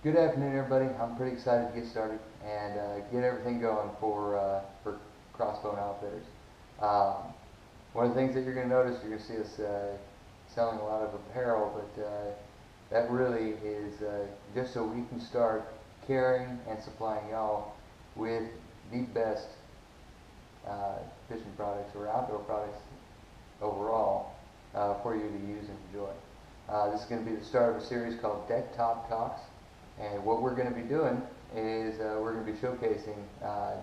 Good afternoon, everybody. I'm pretty excited to get started and get everything going for Crossbone Outfitters. Um, One of the things that you're going to notice, you're going to see us selling a lot of apparel, but that really is just so we can start carrying and supplying y'all with the best fishing products or outdoor products overall for you to use and enjoy. This is going to be the start of a series called Deck Top Talks. And what we're going to be doing is we're going to be showcasing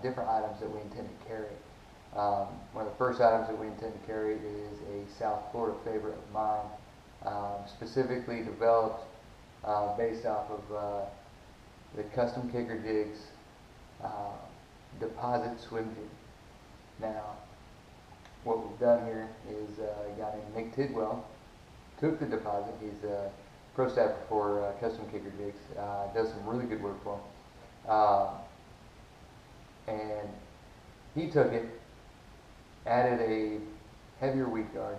different items that we intend to carry. One of the first items that we intend to carry is a South Florida favorite of mine, specifically developed based off of the Custom Kicker Jigs deposit swim jig. Now, what we've done here is a guy named Nick Tidwell took the deposit. He's a pro staffer for Custom Kicker Jigs. Does some really good work for them. And he took it, added a heavier weed guard,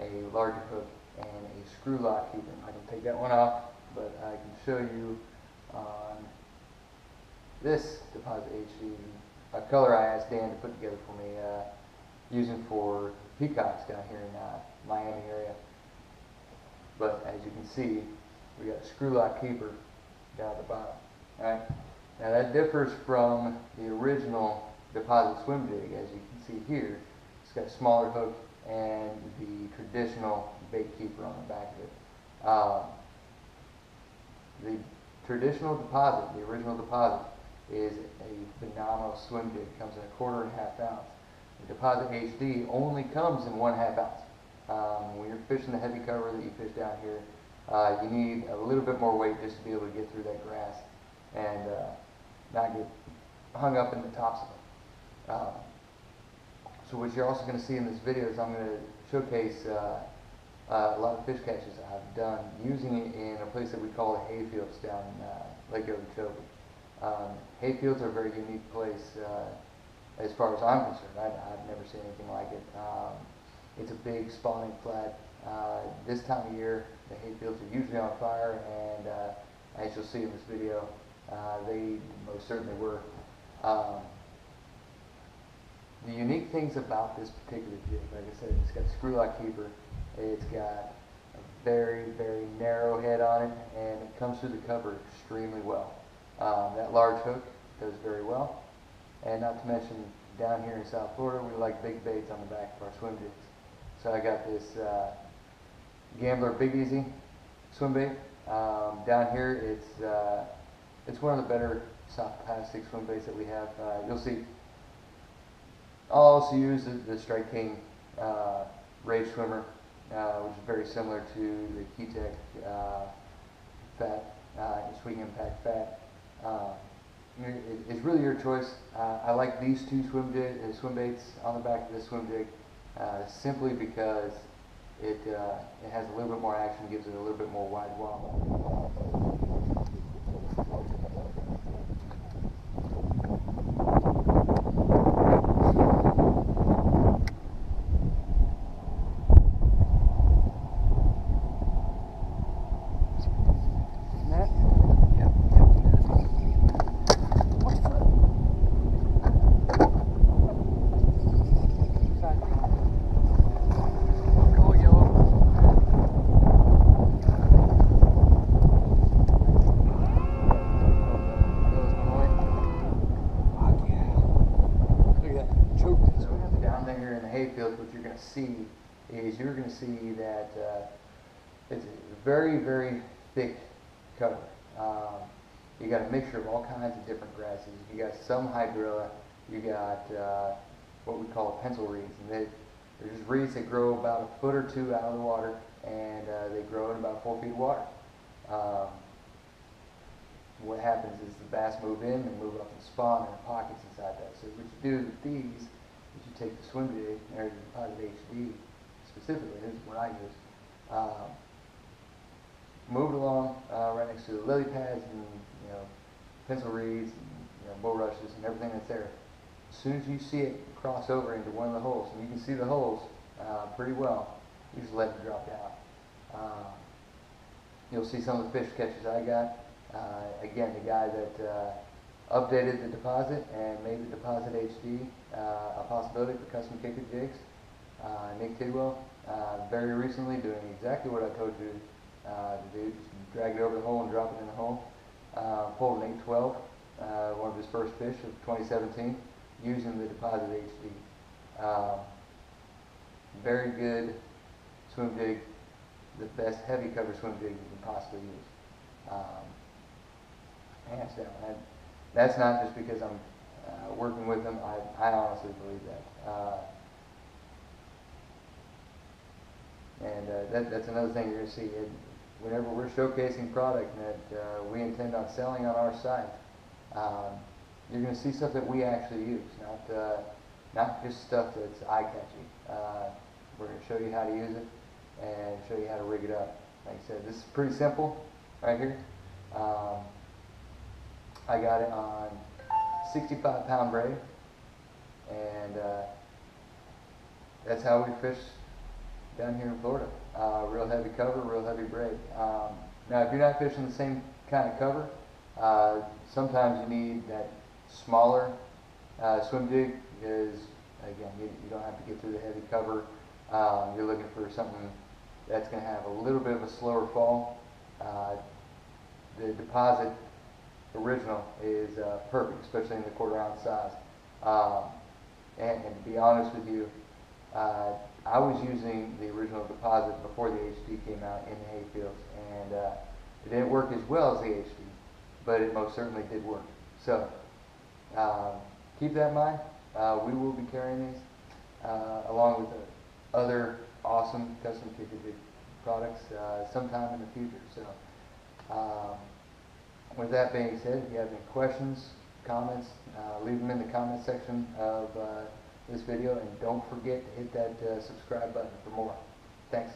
a larger hook, and a screw lock keeper. I can take that one off, but I can show you on this Deposit HD a color I asked Dan to put together for me, using for peacocks down here in Miami area. But as you can see, we got a screw lock keeper down at the bottom. Alright? Now that differs from the original deposit swim jig. As you can see here, it's got a smaller hook and the traditional bait keeper on the back of it. The traditional deposit, the original deposit, is a phenomenal swim jig. It comes in 1/4 ounce. The Deposit HD only comes in 1/2 ounce. When you're fishing the heavy cover that you fish down here, you need a little bit more weight just to be able to get through that grass and not get hung up in the tops of it. So what you're also going to see in this video is I'm going to showcase a lot of fish catches I've done using it in a place that we call the hayfields down in Lake Okeechobee. Hayfields are a very unique place as far as I'm concerned. I've never seen anything like it. It's a big spawning flat. This time of year, the hayfields are usually on fire, and as you'll see in this video, they most certainly were. The unique things about this particular jig, like I said, it's got a screw lock keeper, it's got a very, very narrow head on it, and it comes through the cover extremely well. That large hook does very well, and not to mention down here in South Florida, we like big baits on the back of our swim jigs. So I got this Gambler Big Easy swim bait. Down here, it's one of the better soft plastic swim baits that we have. You'll see. I'll also use the Strike King Rage Swimmer, which is very similar to the Keitech Fat, Sweet Impact Fat. It's really your choice. I like these two swim baits on the back of this swim jig simply because it has a little bit more action, gives it a little bit more wide wobble. What you're going to see is you're going to see that it's a very, very thick cover. You got a mixture of all kinds of different grasses. You got some hydrilla. You got what we call pencil reeds, and they're just reeds that grow about 1 or 2 foot out of the water, and they grow in about 4 feet of water. What happens is the bass move in and move up and spawn in the pockets inside that. So what you do with these, you take the swim jig, or the Deposit HD specifically, this is what I use, move it along right next to the lily pads and pencil reeds and bulrushes and everything that's there. As soon as you see it cross over into one of the holes, and you can see the holes pretty well, you just let it drop down. You'll see some of the fish catches I got. Again, the guy that updated the deposit and made the deposit HD a possibility for custom kicker jigs, Nick Tidwell, very recently doing exactly what I told you to do. Just drag it over the hole and drop it in the hole. Pulled an 812, one of his first fish of 2017, using the deposit HD. Very good swim jig, the best heavy cover swim jig you can possibly use. Hands down. And that's not just because I'm working with them. I honestly believe that. That's another thing you're going to see. Whenever we're showcasing product that we intend on selling on our site, you're going to see stuff that we actually use, not just stuff that's eye-catchy. We're going to show you how to use it and show you how to rig it up. Like I said, this is pretty simple right here. I got it on 65-pound braid, and that's how we fish down here in Florida. Real heavy cover, real heavy braid. Now, if you're not fishing the same kind of cover, sometimes you need that smaller swim jig because, again, you don't have to get through the heavy cover. You're looking for something that's going to have a little bit of a slower fall. The deposit original is perfect, especially in the 1/4 ounce size. And to be honest with you, I was using the original deposit before the HD came out in the hayfields, and it didn't work as well as the HD, but it most certainly did work. So keep that in mind. We will be carrying these along with other awesome custom kicker jig products sometime in the future. So with that being said, if you have any questions, comments, leave them in the comment section of this video, and don't forget to hit that subscribe button for more. Thanks.